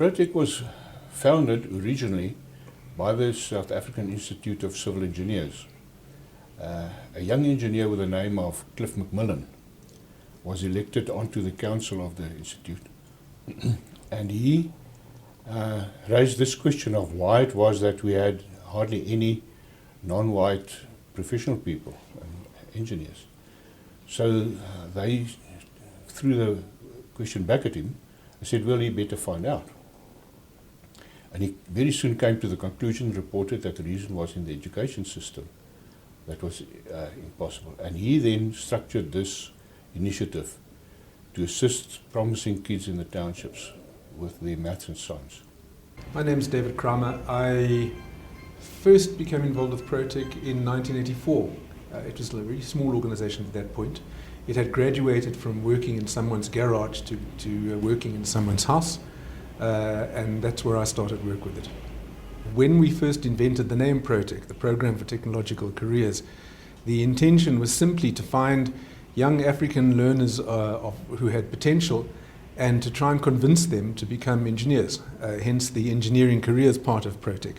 Protec was founded originally by the South African Institute of Civil Engineers. A young engineer with the name of Cliff McMillan was elected onto the council of the institute, and he raised this question of why it was that we had hardly any non-white professional people, engineers. So they threw the question back at him and said, well, he better find out. And he very soon came to the conclusion, reported that the reason was in the education system. That was impossible. And he then structured this initiative to assist promising kids in the townships with their maths and science. My name is David Kramer. I first became involved with Protec in 1984. It was a very small organization at that point. It had graduated from working in someone's garage to working in someone's house, and that's where I started work with it. When we first invented the name Protec, the Program for Technological Careers, the intention was simply to find young African learners who had potential and to try and convince them to become engineers, hence the engineering careers part of Protec.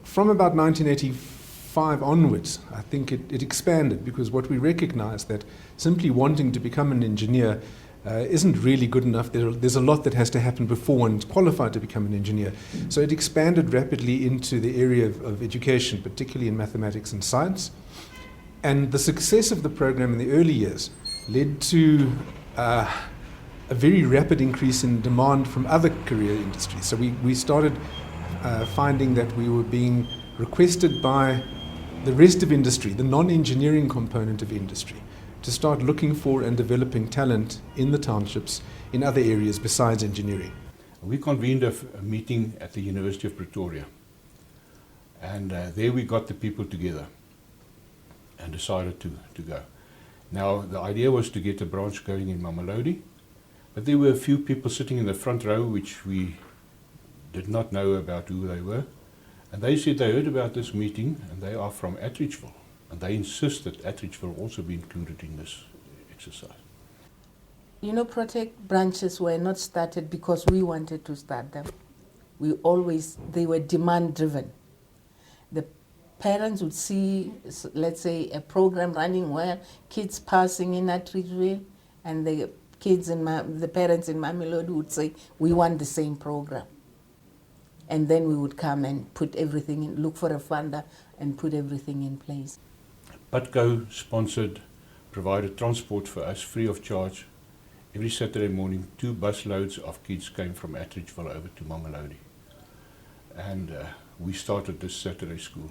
From about 1985 onwards, I think it expanded, because what we recognized that simply wanting to become an engineer isn't really good enough. There's a lot that has to happen before one's qualified to become an engineer. So it expanded rapidly into the area of education, particularly in mathematics and science. And the success of the program in the early years led to a very rapid increase in demand from other career industries. So we started finding that we were being requested by the rest of industry, the non-engineering component of industry, to start looking for and developing talent in the townships in other areas besides engineering. We convened a meeting at the University of Pretoria, and there we got the people together and decided to go. Now the idea was to get a branch going in Mamelodi, but there were a few people sitting in the front row which we did not know about who they were, and they said they heard about this meeting and they are from Atteridgeville. And they insist that Atteridgeville also be included in this exercise. You know, Protec branches were not started because we wanted to start them. They were demand driven. The parents would see, let's say, a program running well, kids passing in Atteridgeville, and the parents in Mamelodi would say, we want the same program. And then we would come and put everything in, look for a funder and put everything in place. Patco sponsored, provided transport for us free of charge. Every Saturday morning, 2 bus loads of kids came from Atteridgeville over to Mamelodi. And we started this Saturday school.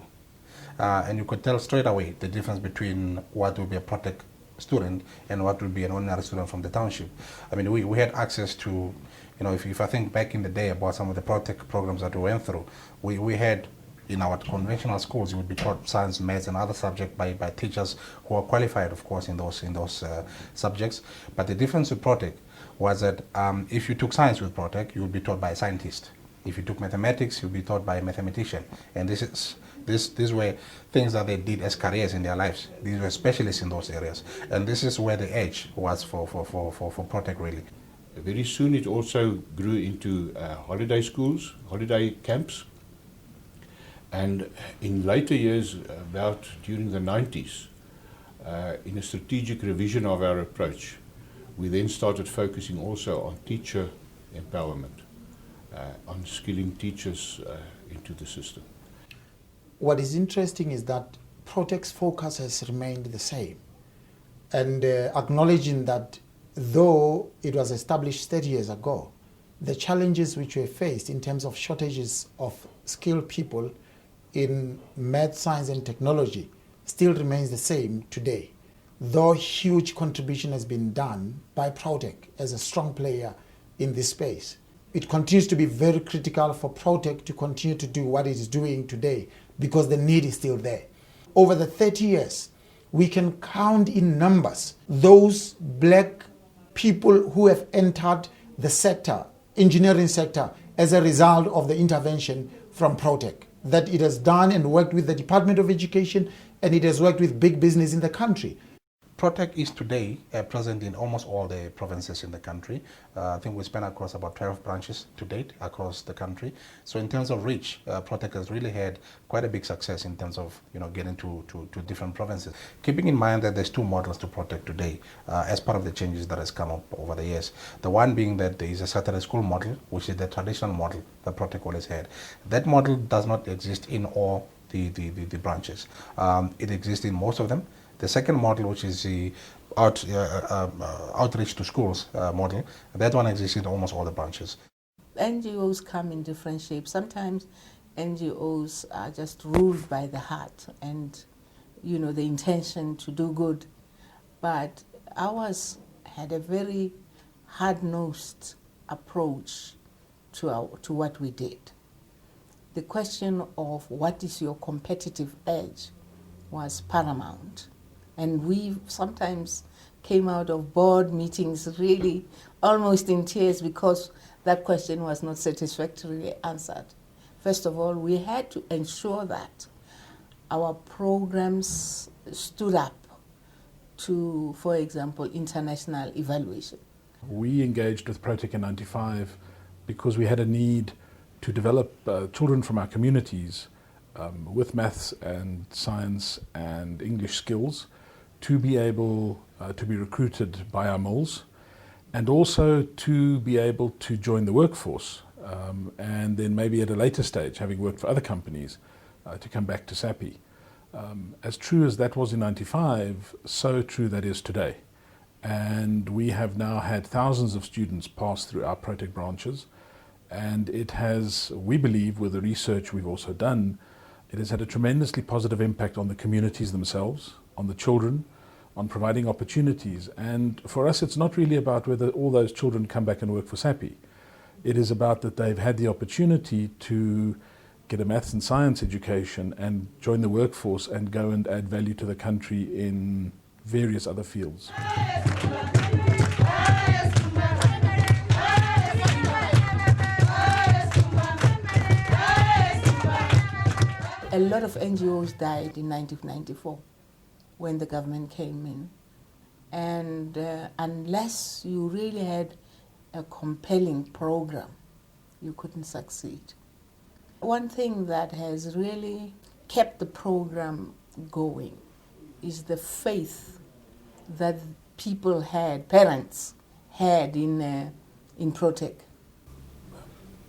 And you could tell straight away the difference between what would be a Protec student and what would be an ordinary student from the township. I mean, we had access to, you know, if I think back in the day about some of the Protec programs that we went through, we had, in our conventional schools, you would be taught science, maths, and other subjects by teachers who are qualified, of course, in those subjects. But the difference with Protec was that if you took science with Protec, you would be taught by a scientist. If you took mathematics, you would be taught by a mathematician. And these were things that they did as careers in their lives. These were specialists in those areas. And this is where the edge was for Protec, really. Very soon it also grew into holiday schools, holiday camps. And in later years, about during the 90s, in a strategic revision of our approach, we then started focusing also on teacher empowerment, on skilling teachers into the system. What is interesting is that Protec's focus has remained the same, and acknowledging that though it was established 30 years ago, the challenges which were faced in terms of shortages of skilled people in math, science and technology still remains the same today, though huge contribution has been done by Protec as a strong player in this space. It continues to be very critical for Protec to continue to do what it is doing today because the need is still there. Over the 30 years, we can count in numbers those black people who have entered the sector, engineering sector, as a result of the intervention from Protec. That it has done and worked with the Department of Education, and it has worked with big business in the country. Protec is today present in almost all the provinces in the country. I think we span across about 12 branches to date across the country. So in terms of reach, Protec has really had quite a big success in terms of getting to different provinces. Keeping in mind that there's two models to Protec today as part of the changes that has come up over the years. The one being that there is a Saturday school model, which is the traditional model that Protec always had. That model does not exist in all the branches. It exists in most of them. The second model, which is the outreach to schools model, that one exists in almost all the branches. NGOs come in different shapes. Sometimes NGOs are just ruled by the heart and, the intention to do good. But ours had a very hard-nosed approach to what we did. The question of what is your competitive edge was paramount. And we sometimes came out of board meetings really almost in tears because that question was not satisfactorily answered. First of all, we had to ensure that our programs stood up to, for example, international evaluation. We engaged with Protec in '95 because we had a need to develop children from our communities with maths and science and English skills to be able to be recruited by our moles and also to be able to join the workforce and then maybe at a later stage, having worked for other companies, to come back to SAPI. As true as that was in '95, so true that is today. And we have now had thousands of students pass through our Protec branches, and it has, we believe, with the research we've also done, it has had a tremendously positive impact on the communities themselves, on the children, on providing opportunities. And for us, it's not really about whether all those children come back and work for SAPI. It is about that they've had the opportunity to get a maths and science education and join the workforce and go and add value to the country in various other fields. A lot of NGOs died in 1994 when the government came in. And unless you really had a compelling program, you couldn't succeed. One thing that has really kept the program going is the faith that people had, parents had in Protec.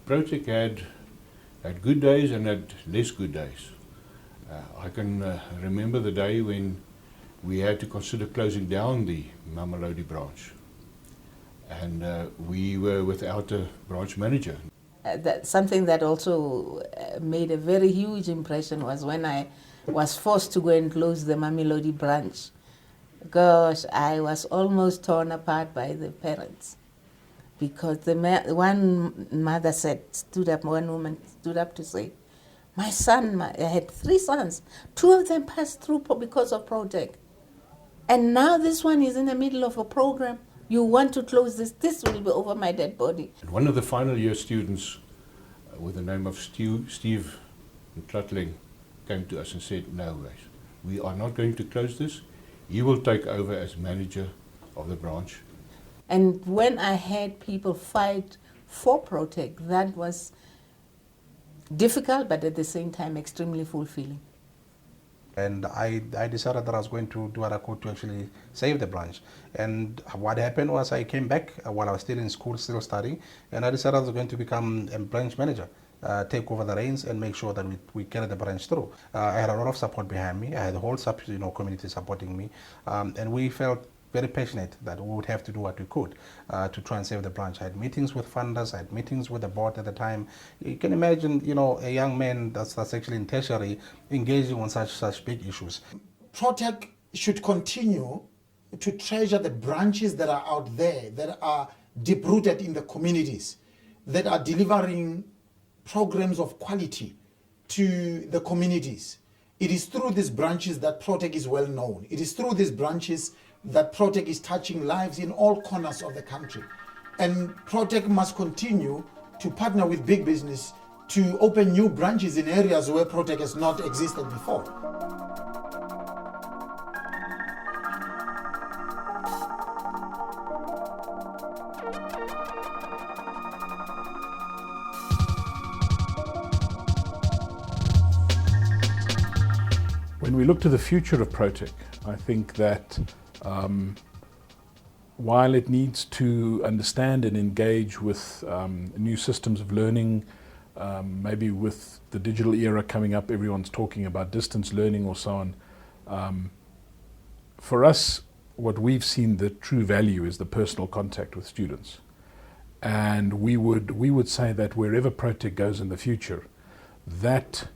Protec had good days and had less good days. I can remember the day when we had to consider closing down the Mamelodi branch, and we were without a branch manager. Something that also made a very huge impression was when I was forced to go and close the Mamelodi branch. Gosh, I was almost torn apart by the parents, because one mother one woman stood up to say, my son, I had 3 sons, 2 of them passed through because of Protec. And now this one is in the middle of a program. You want to close this will be over my dead body. And one of the final year students with the name of Steve Clutling came to us and said, no, guys, we are not going to close this. You will take over as manager of the branch. And when I had people fight for Protec, that was difficult, but at the same time extremely fulfilling. And I decided that I was going to do what I could to actually save the branch. And what happened was I came back while I was still in school, still studying, and I decided I was going to become a branch manager, take over the reins and make sure that we carry the branch through. I had a lot of support behind me. I had the whole community supporting me, and we felt very passionate that we would have to do what we could to try and save the branch. I had meetings with funders, I had meetings with the board at the time. You can imagine, a young man that's actually in tertiary engaging on such big issues. Protec should continue to treasure the branches that are out there, that are deep-rooted in the communities, that are delivering programs of quality to the communities. It is through these branches that Protec is well known. It is through these branches that Protec is touching lives in all corners of the country. And Protec must continue to partner with big business to open new branches in areas where Protec has not existed before. look to the future of Protec, I think that while it needs to understand and engage with new systems of learning, maybe with the digital era coming up, everyone's talking about distance learning or so on. For us, what we've seen the true value is the personal contact with students. And we would say that wherever Protec goes in the future, that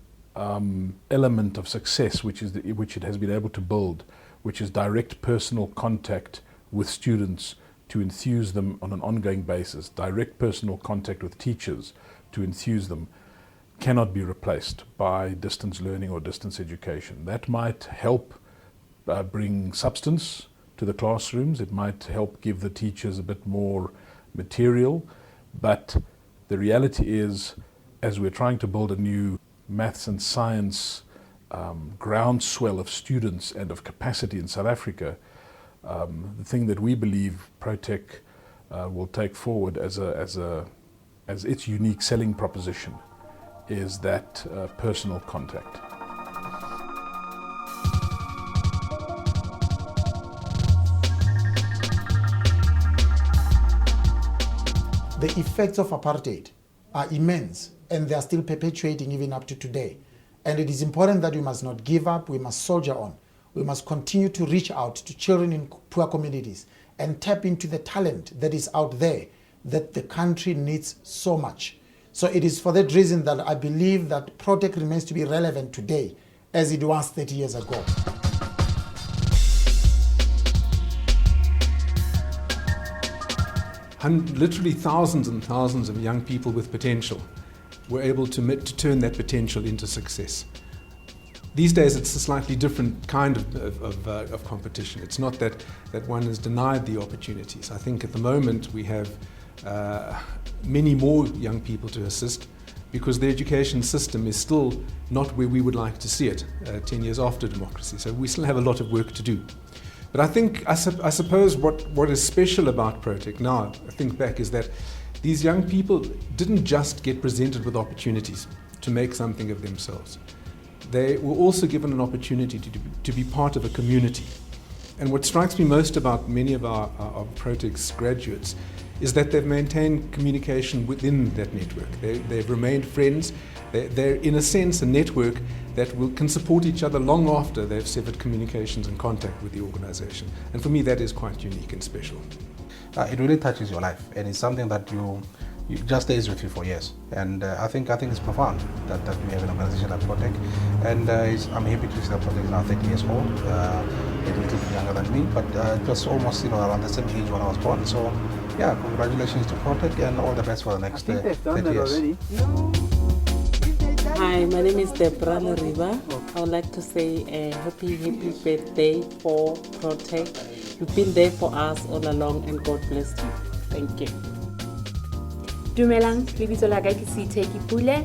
element of success which it has been able to build, which is direct personal contact with students to enthuse them on an ongoing basis, direct personal contact with teachers to enthuse them, cannot be replaced by distance learning or distance education. That might help bring substance to the classrooms. It might help give the teachers a bit more material, but the reality is, as we're trying to build a new maths and science groundswell of students and of capacity in South Africa, the thing that we believe Protec will take forward as its unique selling proposition is that personal contact. The effects of apartheid are immense, and they are still perpetuating even up to today. And it is important that we must not give up, we must soldier on. We must continue to reach out to children in poor communities and tap into the talent that is out there that the country needs so much. So it is for that reason that I believe that Protec remains to be relevant today as it was 30 years ago. Literally thousands and thousands of young people with potential were able to turn that potential into success. These days it's a slightly different kind of competition. It's not that one is denied the opportunities. I think at the moment we have many more young people to assist because the education system is still not where we would like to see it 10 years after democracy. So we still have a lot of work to do. But I suppose what is special about Protec now, I think back, is that these young people didn't just get presented with opportunities to make something of themselves. They were also given an opportunity to be part of a community. And what strikes me most about many of Protec's graduates is that they've maintained communication within that network. They've remained friends. They're in a sense a network that can support each other long after they've severed communications and contact with the organization. And for me that is quite unique and special. It really touches your life, and it's something that you just stays with you for years. And I think it's profound that we have an organization like Protec. And I'm happy to see that Protec is now 30 years old, a little bit younger than me, but it was almost around the same age when I was born. So yeah, congratulations to Protec and all the best for the next 30 years. Already. Hi, my name is Deborah Riva. I would like to say a happy birthday for Protec. You've been there for us all along and God bless you. Thank you. Dumelang, lebitso la ka ke Sitheki Pule.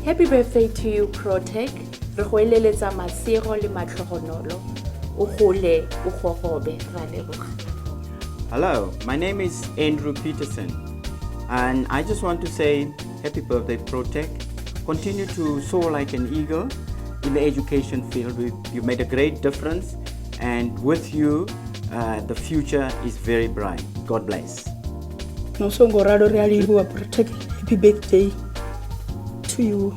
Happy birthday to you, Protec. Re go eleletsa masego le matlhogonolo. O gole, o gogobe, ra leboga. Hello, my name is Andrew Peterson, and I just want to say happy birthday, Protec. Continue to soar like an eagle in the education field. You made a great difference, and with you, the future is very bright. God bless. Nosongorado Reali Protec. Happy birthday to you.